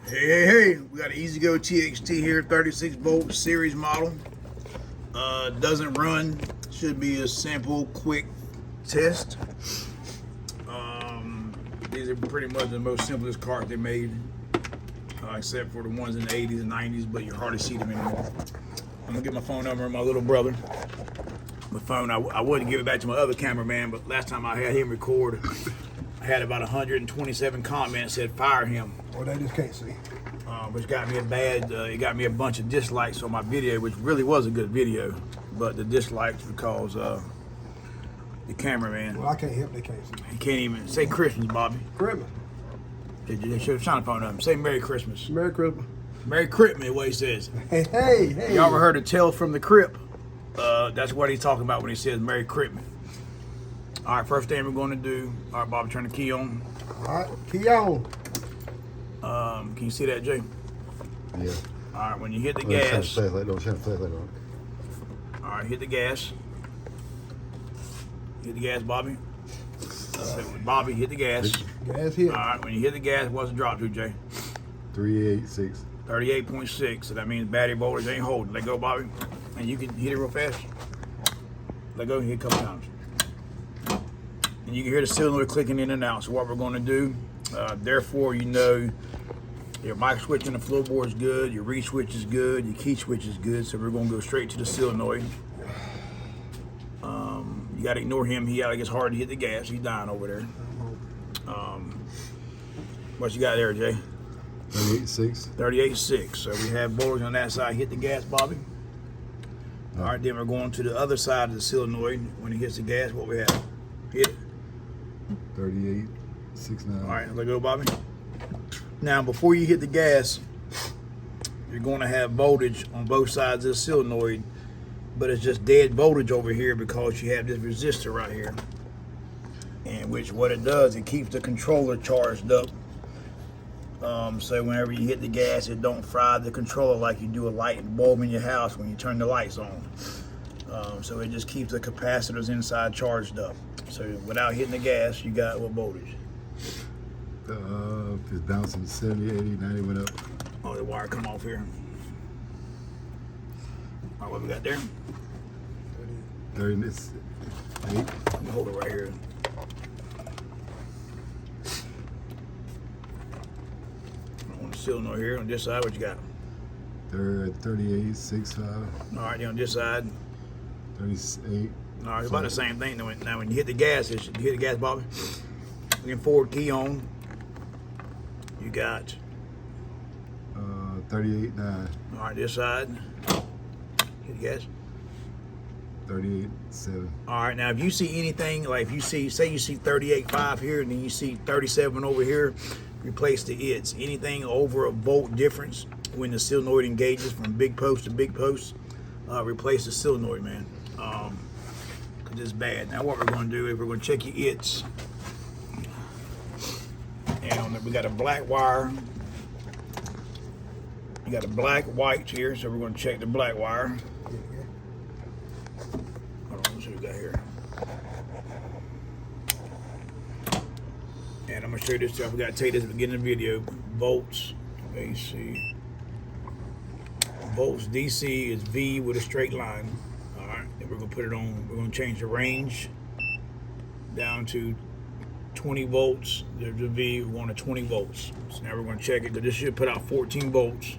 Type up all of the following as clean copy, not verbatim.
Hey, we got an EZGO TXT here, 36 volt series model. Doesn't run, should be a simple, quick test. These are pretty much the most simplest carts they made, except for the ones in the 80s and 90s, but you hardly see them anymore. I'm gonna get my phone number of my little brother. My phone, I wouldn't give it back to my other cameraman, but last time I had him record, I had about 127 comments that said fire him. Well, they just can't see. Which got me it got me a bunch of dislikes on my video, which really was a good video, but the dislikes because the cameraman. Well, I can't help they can't see. He can't even say Christmas, Bobby. Christmas. They should have signed a phone up. Say Merry Christmas. Merry Christmas. Merry Christmas, what he says. Hey. You ever heard a tale from the crypt? That's what he's talking about when he says Merry Christmas. All right, first thing we're going to do. All right, Bobby, turn the key on. All right, key on. Can you see that, Jay? Yeah. All right, when you hit the gas. Don't shine the flashlight on. All right, hit the gas. Hit the gas, Bobby. Bobby, hit the gas. Gas hit. All right, when you hit the gas, what's the drop to, Jay? 386. 38.6. So that means battery voltage ain't holding. Let go, Bobby. And you can hit it real fast. Let go, hit a couple times. And you can hear the solenoid clicking in and out. So what we're going to do, therefore, you know your mic switch in the floorboard is good, your reed switch is good, your key switch is good. So we're going to go straight to the solenoid. You got to ignore him. He it's hard to hit the gas. He's dying over there. What you got there, Jay? 38.6. 38.6. So we have voltage on that side. Hit the gas, Bobby. All right, then we're going to the other side of the solenoid. When he hits the gas, what we have? Hit it. 38.69. All right, let go, Bobby. Now, before you hit the gas, you're going to have voltage on both sides of the solenoid, but it's just dead voltage over here because you have this resistor right here. And which what it does, it keeps the controller charged up. So whenever you hit the gas, it don't fry the controller like you do a light bulb in your house when you turn the lights on. So it just keeps the capacitors inside charged up. So without hitting the gas, you got what voltage? It's bouncing 70, 80, 90 went up. Oh, the wire come off here. All right, what we got there? 30, it's 8. Let me hold it right here. On the solenoid here, on this side, what you got? 38.65. All right, then on this side. 38. All right, it's about the same thing. Now, when you hit the gas, you hit the gas, Bobby. Then forward key on. You got 38.9. all right, this side. Hit the gas. 38.7. All right, now if you see anything, like if you see, say you see 38.5 here, and then you see 37 over here, replace the its. Anything over a volt difference when the solenoid engages from big post to big post, replace the solenoid, man. Because it's bad. Now what we're going to do is we're going to check your its. And we got a black wire. You got a black white here, so we're going to check the black wire. Hold on, let's see what we got here. And I'm going to show you this stuff. We got to take this at the beginning of the video. Volts, AC. Volts, DC is V with a straight line. All right, then we're going to put it on. We're going to change the range down to 20 volts. There's a V, we want a 20 volts. So now we're going to check it because this should put out 14 volts.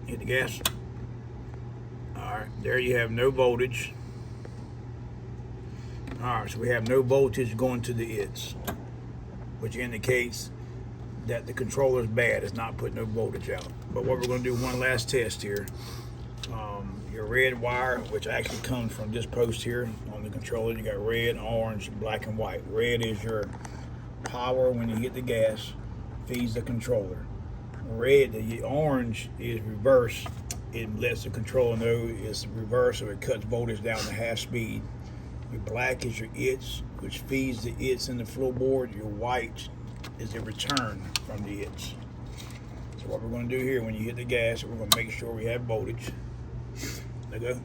Hit the gas. All right, there you have no voltage. All right, so we have no voltage going to the its, which indicates that the controller is bad. It's not putting no voltage out. But what we're going to do one last test here. Your red wire, which actually comes from this post here on the controller, you got red, orange, black, and white. Red is your power when you hit the gas, feeds the controller. Red, the orange is reverse. It lets the controller know it's reverse, so it cuts voltage down to half speed. Your black is your its, which feeds the its in the floorboard. Your white is the return from the its. So what we're going to do here, when you hit the gas, we're going to make sure we have voltage. Let go.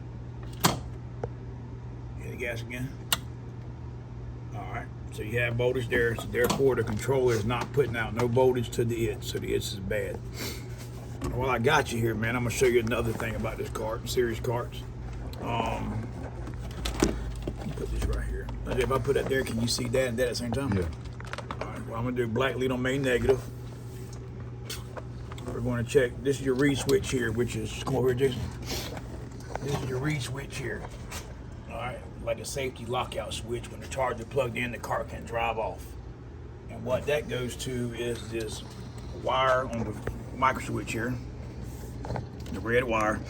Hit the gas again. All right. So you have voltage there, so therefore the controller is not putting out no voltage to the it, so the it is bad. Well, I got you here, man. I'm gonna show you another thing about this cart, series carts. Put this right here. If I put that there, can you see that and that at the same time? Yeah. All right. Well, I'm gonna do black lead on main negative. We're going to check. This is your read switch here, which is, come over here, Jason. This is your read switch here. All right, like a safety lockout switch. When the charger plugged in, the car can drive off. And what that goes to is this wire on the microswitch here, the red wire.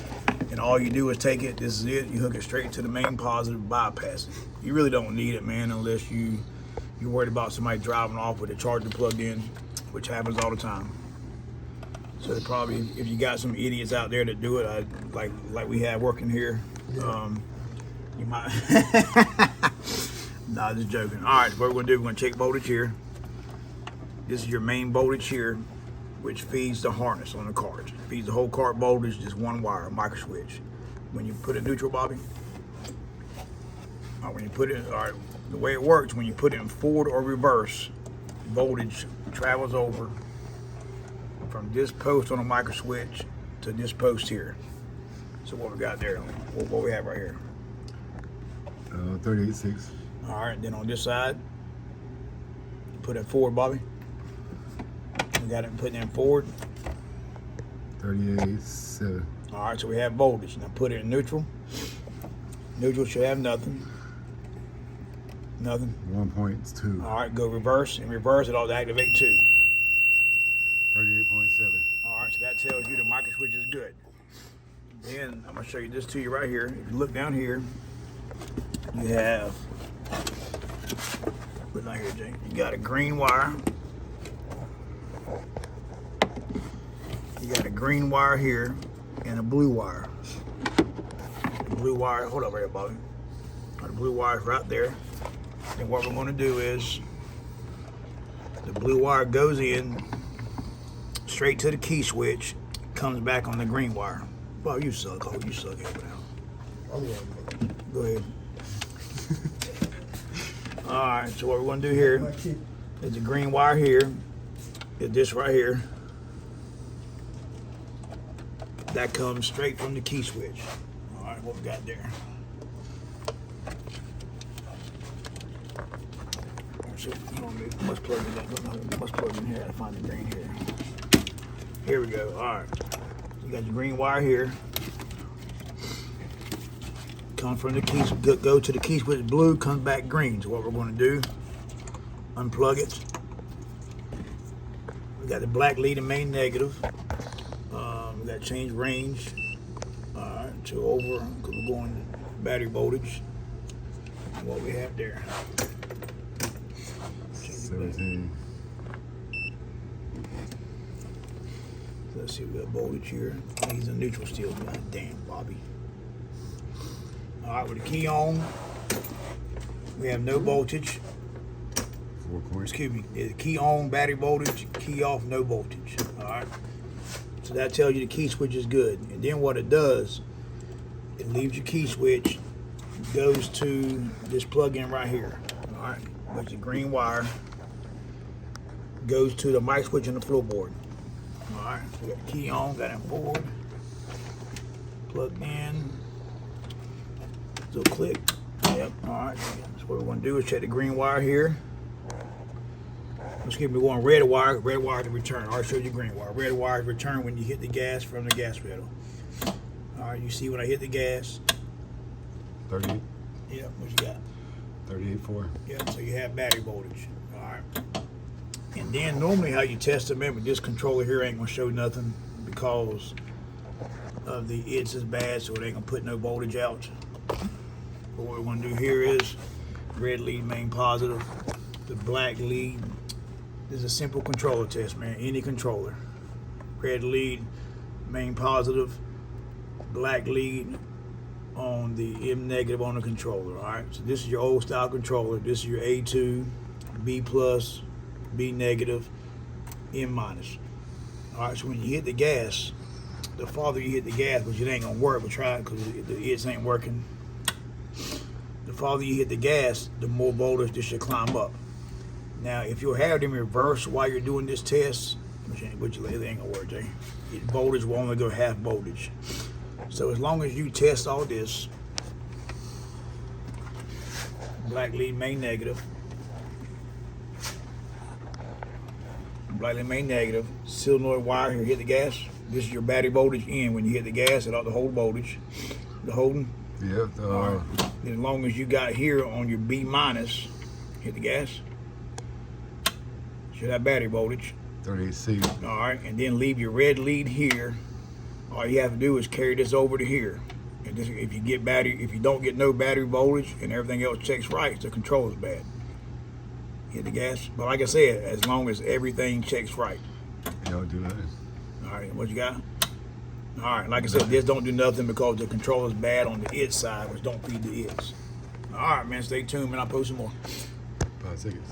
And all you do is take it. This is it. You hook it straight to the main positive, bypass it. You really don't need it, man, unless you're worried about somebody driving off with the charger plugged in, which happens all the time. So probably, if you got some idiots out there that do it, like we have working here, you might. Nah, just joking. All right, what we're gonna do, we're gonna check voltage here. This is your main voltage here, which feeds the harness on the cart. Feeds the whole cart voltage, just one wire, micro switch. When you put it neutral, Bobby. When you put it, all right, the way it works, when you put it in forward or reverse, voltage travels over from this post on a micro switch to this post here. So what we got there, what we have right here. 38.6. All right, then on this side, put it forward, Bobby. We got it putting in forward. 38.7. All right, so we have voltage. Now put it in neutral. Neutral should have nothing. Nothing. 1.2. All right, go reverse. In reverse, it ought to activate 2. 38.7. All right, so that tells you the micro switch is good. Then I'm gonna show you this to you right here. If you look down here, you have, put down here, Jake. You got a green wire. You got a green wire here and a blue wire. The blue wire, hold up right here, Bobby. The blue wire is right there. And what we're gonna do is, the blue wire goes in straight to the key switch, comes back on the green wire. Well, you suck. Oh, you suck. Go ahead. All right, so what we're gonna do here is the green wire here, is this right here. That comes straight from the key switch. All right, what we got there? So, must plug in, must plug in here. I find the green here. Here we go. All right. You got your green wire here. Come from the keys, go to the key switch blue, comes back green. So what we're going to do, unplug it. We got the black lead and main negative. We got to change range. All right, to over, because we're going battery voltage. And what we have there. 17. Let's see, we got voltage here. He's in neutral still. God damn, Bobby. All right, with the key on, we have no voltage. 4 points. Excuse me, the key on, battery voltage, key off, no voltage. All right. So that tells you the key switch is good. And then what it does, it leaves your key switch, goes to this plug-in right here. All right, with your green wire, goes to the mic switch on the floorboard. All right, so we got the key on, got it forward, plugged in. So click. Yep. All right. So what we're going to do is check the green wire here. Excuse me, we're going red wire to return. I already showed you green wire. Red wire to return when you hit the gas from the gas pedal. All right, you see when I hit the gas. 38. Yep, what you got? 38.4. Yep, so you have battery voltage. All right. And then normally how you test them, remember this controller here ain't going to show nothing because of the it's is bad, so it ain't going to put no voltage out. But what we're going to do here is red lead main positive, the black lead. This is a simple controller test, man. Any controller. Red lead main positive, black lead on the M negative on the controller. All right. So this is your old style controller. This is your A2, B plus, B negative, M minus. All right. So when you hit the gas, the farther you hit the gas, which it ain't gonna work, but try it because the it's ain't working. The farther you hit the gas, the more voltage this should climb up. Now, if you have them reversed while you're doing this test, which it ain't gonna work, Jay. Voltage will only go half voltage. So as long as you test all this, black lead main negative, black lead main negative, solenoid wire here, hit the gas. This is your battery voltage in. When you hit the gas, it ought to hold voltage. The holding. Yep. As long as you got here on your B minus, hit the gas. Should have battery voltage. 38C. All right, and then leave your red lead here. All you have to do is carry this over to here. And this, if you don't get no battery voltage and everything else checks right, the controller's bad. Hit the gas. But like I said, as long as everything checks right. Y'all do that. All right, what you got? All right, like I said, this don't do nothing because the controller's bad on the it side, which don't feed the its. All right, man, stay tuned, man. I'll post some more. 5 seconds.